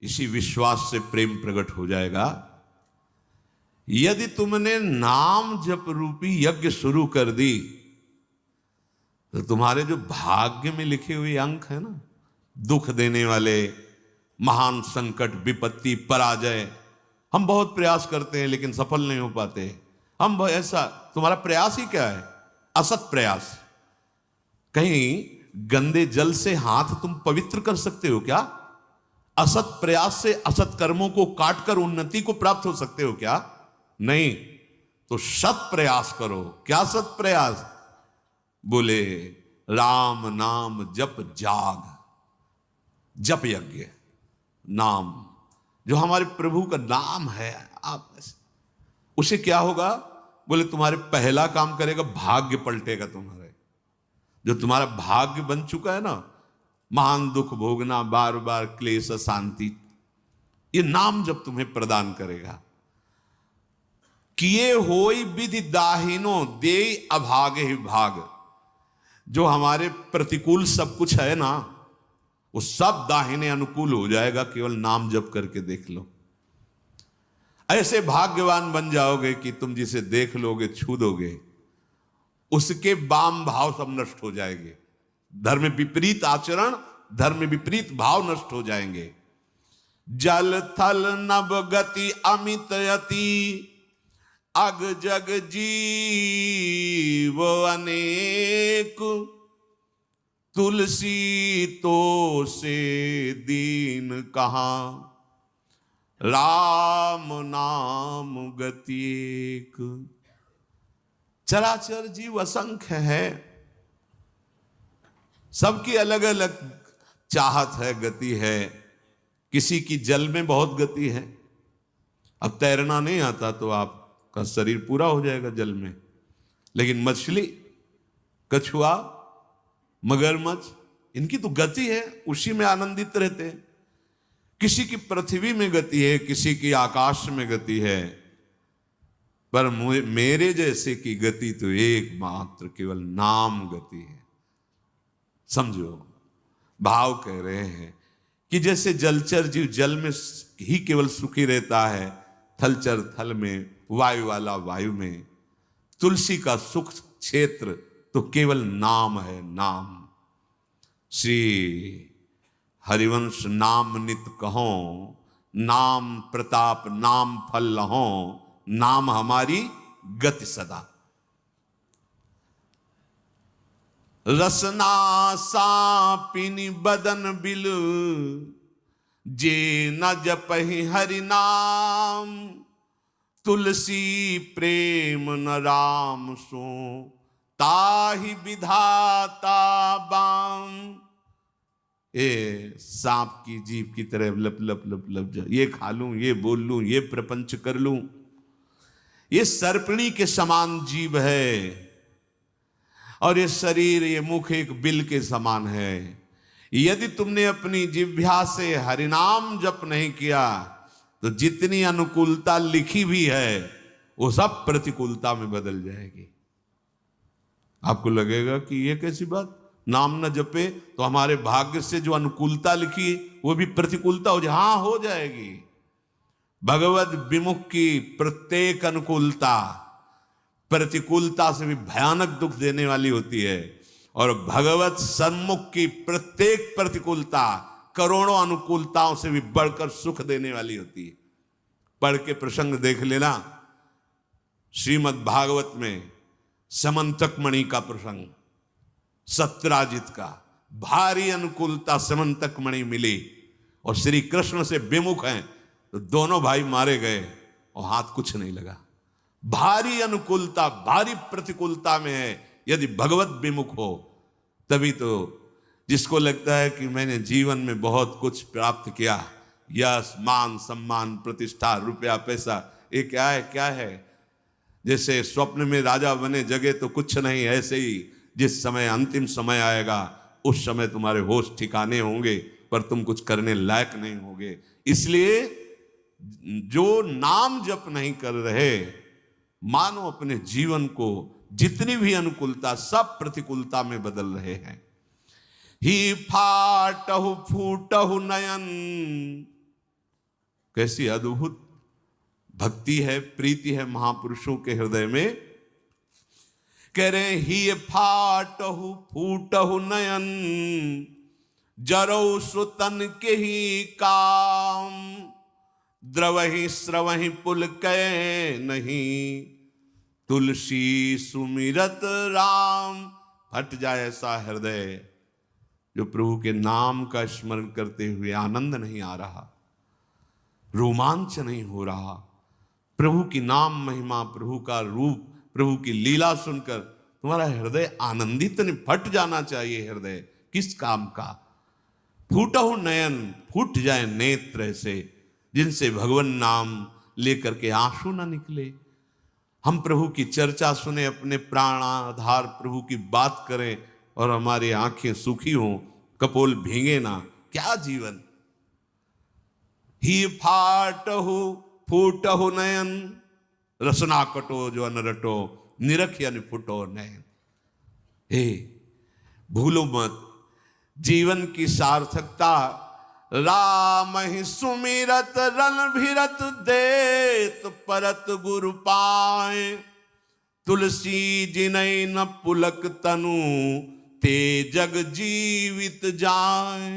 इसी विश्वास से प्रेम प्रकट हो जाएगा। यदि तुमने नाम जप रूपी यज्ञ शुरू कर दी तो तुम्हारे जो भाग्य में लिखे हुए अंक है ना, दुख देने वाले, महान संकट, विपत्ति, पराजय, हम बहुत प्रयास करते हैं लेकिन सफल नहीं हो पाते। हम ऐसा, तुम्हारा प्रयास ही क्या है? असत प्रयास। कहीं गंदे जल से हाथ तुम पवित्र कर सकते हो क्या? असत प्रयास से असत कर्मों को काटकर उन्नति को प्राप्त हो सकते हो क्या? नहीं। तो सत प्रयास करो। क्या सत प्रयास? बोले राम नाम जप जाग, जप यज्ञ, नाम जो हमारे प्रभु का नाम है, आप उसे क्या होगा? बोले तुम्हारे पहला काम करेगा, भाग्य पलटेगा तुम्हारे। जो तुम्हारा भाग्य बन चुका है ना, महान दुख भोगना, बार बार क्लेश, शांति, ये नाम जब तुम्हें प्रदान करेगा। किए होई विधि दाहिनो दे अभागे ही भाग। जो हमारे प्रतिकूल सब कुछ है ना, वो सब दाहिने अनुकूल हो जाएगा, केवल नाम जप करके देख लो। ऐसे भाग्यवान बन जाओगे कि तुम जिसे देख लोगे, छू दोगे, उसके वाम भाव सब नष्ट हो जाएंगे। धर्म विपरीत आचरण, धर्म विपरीत भाव नष्ट हो जाएंगे। जल थल नभ गति अमित यति, अग जग जीव अनेक, तुलसी तो से दीन कहां, राम नाम गति एक। चराचर जीव असंख्य है, सबकी अलग अलग चाहत है, गति है। किसी की जल में बहुत गति है। अब तैरना नहीं आता तो आपका शरीर पूरा हो जाएगा जल में, लेकिन मछली, कछुआ, मगरमच्छ, इनकी तो गति है, उसी में आनंदित रहते हैं। किसी की पृथ्वी में गति है, किसी की आकाश में गति है, पर मेरे जैसे की गति तो एकमात्र केवल नाम गति है। समझो, भाव कह रहे हैं कि जैसे जलचर जीव जल में ही केवल सुखी रहता है, थलचर थल में, वायु वाला वायु में, तुलसी का सुख क्षेत्र तो केवल नाम है, नाम। श्री हरिवंश नाम नित कहो, नाम प्रताप नाम फल लहो, नाम हमारी गति सदा। रसना सापिनी बदन बिल, जे न जपहि हरि नाम, तुलसी प्रेम न राम सो, ताहि विधाता बाम। सांप की जीभ की तरह लप लप लप लप जा, ये खा लूं, ये बोल लूं, ये प्रपंच कर लूं। ये सर्पिणी के समान जीव है, और ये शरीर, ये मुख एक बिल के समान है। यदि तुमने अपनी जिह्वा से हरिनाम जप नहीं किया तो जितनी अनुकूलता लिखी भी है वो सब प्रतिकूलता में बदल जाएगी। आपको लगेगा कि ये कैसी बात, नाम न जपे तो हमारे भाग्य से जो अनुकूलता लिखी वो भी प्रतिकूलता हो जाए। हाँ, हो जाएगी। भगवत विमुख की प्रत्येक अनुकूलता प्रतिकूलता से भी भयानक दुख देने वाली होती है, और भगवत सन्मुख की प्रत्येक प्रतिकूलता करोड़ों अनुकूलताओं से भी बढ़कर सुख देने वाली होती है। पढ़ के प्रसंग देख लेना, श्रीमद् भागवत में समंतक मणि का प्रसंग, सत्यराजित का। भारी अनुकूलता समंतक मणि मिली और श्री कृष्ण से विमुख हैं तो दोनों भाई मारे गए और हाथ कुछ नहीं लगा। भारी अनुकूलता, भारी प्रतिकूलता में है, यदि भगवत विमुख हो तभी तो। जिसको लगता है कि मैंने जीवन में बहुत कुछ प्राप्त किया, यश, मान, सम्मान, प्रतिष्ठा, रुपया, पैसा, ये क्या है, क्या है। जैसे स्वप्न में राजा बने जगे तो कुछ नहीं, ऐसे ही जिस समय अंतिम समय आएगा उस समय तुम्हारे होश ठिकाने होंगे, पर तुम कुछ करने लायक नहीं होगे। इसलिए जो नाम जप नहीं कर रहे, मानो अपने जीवन को जितनी भी अनुकूलता सब प्रतिकूलता में बदल रहे हैं। ही फाटहु फूटहु नयन, कैसी अद्भुत भक्ति है, प्रीति है महापुरुषों के हृदय में। कह रहे ही फाटहु फूटहु नयन, जरौ सुतन के ही काम, द्रवहि स्रवहि पुल कै नहीं, तुलसी सुमिरत राम। फट जाए ऐसा हृदय जो प्रभु के नाम का स्मरण करते हुए आनंद नहीं आ रहा, रोमांच नहीं हो रहा, प्रभु की नाम महिमा, प्रभु का रूप, प्रभु की लीला सुनकर तुम्हारा हृदय आनंदित नहीं, फट जाना चाहिए हृदय। किस काम का? फूटहु नयन, फूट जाए नेत्र ऐसे जिनसे भगवान नाम लेकर के आंसू ना निकले। हम प्रभु की चर्चा सुने, अपने प्राणाधार प्रभु की बात करें और हमारी आंखें सूखी हों, कपोल भींगे ना, क्या जीवन। ही फाटहु फूटहु नयन, रसना कटो जो अनरटो, निरख यानी फुटो नयन। हे भूलो मत, जीवन की सार्थकता राम ही सुमिरत रणभिरत देत परत गुरु पाए, तुलसी जिनय न पुलक तनु ते जग जीवित जाए।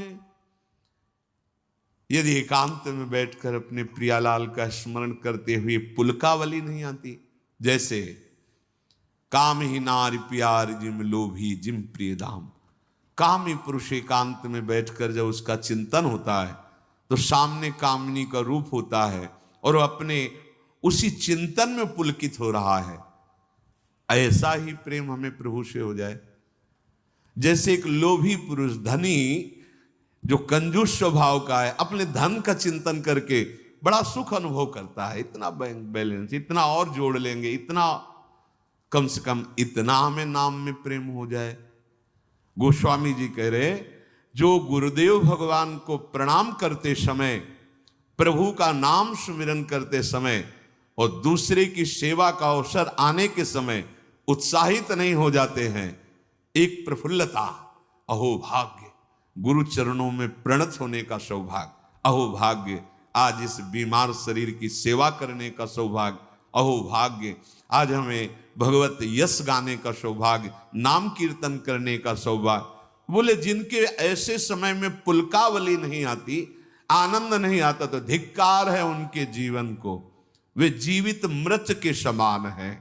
यदि एकांत में बैठकर अपने प्रियालाल का स्मरण करते हुए पुलकावली नहीं आती, जैसे काम ही नारी प्यार जिम लोभी जिम प्रिय दाम। कामी पुरुष एकांत में बैठकर जब उसका चिंतन होता है तो सामने कामिनी का रूप होता है और वो अपने उसी चिंतन में पुलकित हो रहा है। ऐसा ही प्रेम हमें प्रभु से हो जाए। जैसे एक लोभी पुरुष, धनी जो कंजूस स्वभाव का है, अपने धन का चिंतन करके बड़ा सुख अनुभव करता है। इतना बैंक बैलेंस, इतना और जोड़ लेंगे, इतना, कम से कम इतना हमें नाम में प्रेम हो जाए। गोस्वामी जी कह रहे, जो गुरुदेव भगवान को प्रणाम करते समय, प्रभु का नाम सुमिरन करते समय और दूसरे की सेवा का अवसर आने के समय उत्साहित नहीं हो जाते हैं, एक प्रफुल्लता, अहो भाग्य, गुरु चरणों में प्रणत होने का सौभाग्य, अहो भाग्य, आज इस बीमार शरीर की सेवा करने का सौभाग्य, अहो भाग्य, आज हमें भगवत यश गाने का सौभाग्य, नाम कीर्तन करने का सौभाग्य। बोले जिनके ऐसे समय में पुलकावली नहीं आती, आनंद नहीं आता, तो धिक्कार है उनके जीवन को, वे जीवित मृत के समान हैं।